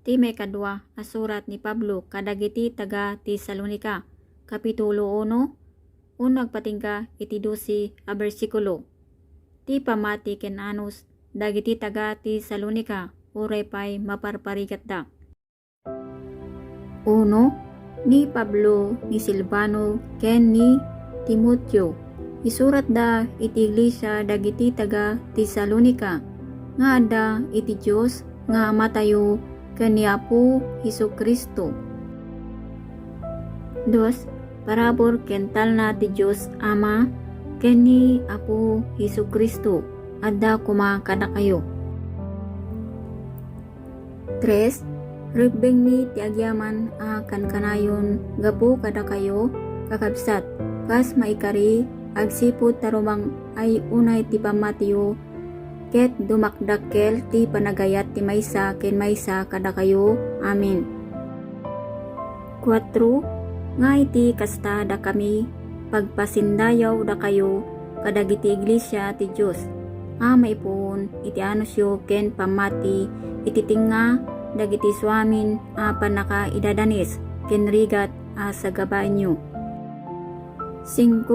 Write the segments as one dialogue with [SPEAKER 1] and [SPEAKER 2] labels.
[SPEAKER 1] Ti may kadwa a surat ni Pablo kadagiti taga Tesalonika, Kapitulo 1, unag patingka iti 12 a bersikulo. Ti pamati ken anus dagiti taga Tesalonika uray pay maparparigat da. 1. Ni Pablo, ni Silvano, ken ni Timoteo. Isurat da iti iglesia dagiti taga Tesalonika, nga adda iti Dios nga Ama tayo ken ni Apo Hesukristo. 2. Parabor ken talna ti Dios Ama ken ni Apo Hesukristo adda kuma kada kayo. 3. Ribbeng mi ti agyaman a kankanayon gapu kada kayo kakabsat kas maikari agsipud tarumang ay unay ti pamatiyo ket dumakdakkel ti panagayat ti maysa ken maysa kada kayo. Amen. 4. Nga iti kasta da kami pagpasindayaw da kayo kadagiti iglesia ti Dios a maipon iti anusyo ken pamati iti tinga dagiti suamin a panaka idadanis ken rigat a sagabanyo. 5.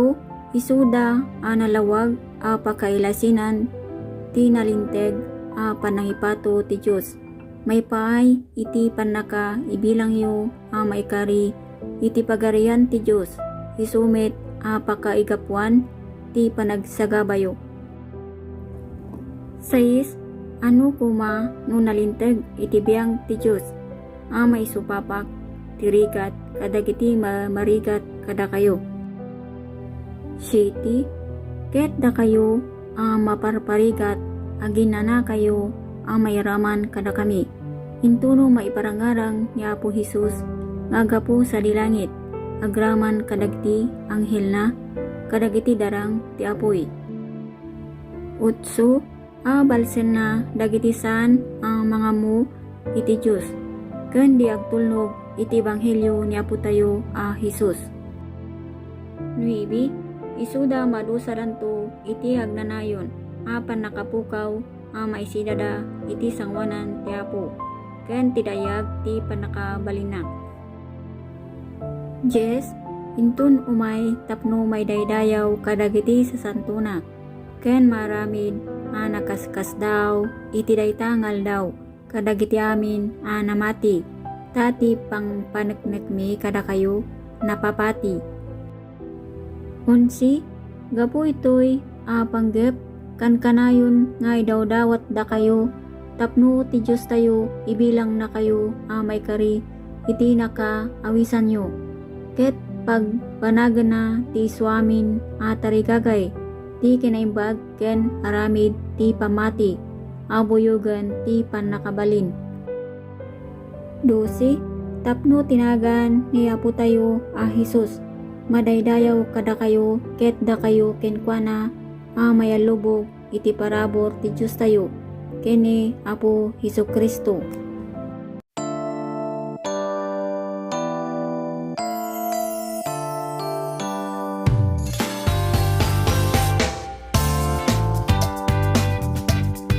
[SPEAKER 1] Isuda a nalawag a pakailasinan ti nalinteg a panangipato ti Dios may paay iti panaka ibilang yu a maikari iti pagarian ti Dios isumit a pakaigapuan ti panagsagabayo. 6. Ano kuma no nalinteg iti biyang ti Dios a maisupapak tirigat kadagiti marigat kada kayo. 7. Ket da kayo a maparparigat aginana kayo a mayraman kada kami intuno maiparangarang ni Apo Hesus nga gapu sa dilangit agraman kadagiti anghel na kadagiti darang ti apoy. 8. Balsen na dagiti saan ang mga mo iti Diyos ken di agtulnog iti ebanghelyo ni Apo tayo a Hesus. 9. Isuda madusaranto iti agnanayon apan nakapukaw a maisidada iti sangwanan ti Apo ken tidayag ti panakabalina. 10. Intun umay tapno may daydayaw kadagiti sa santuna ken maramid a nakaskas daw iti daytangal daw kadagiti amin a namati tati pang paneknek kada kayo napapati. 11. Gapu itoy a panggep kankanayon nga idawdawat da kayo tapno ti Diyos tayo ibilang na kayo a may kari iti naka awisan nyo ket pag panagan na ti suamin a tarigagay ti kinaimbag ken aramid ti pamati abuyugan ti panakabalin. 12. Tapno tinagan ni Apo tayo a Hesus madaydayaw kada kayo ket da kayo kenkwana a mayalubog iti parabor ti Dios tayo ken ni Apo Hesukristo.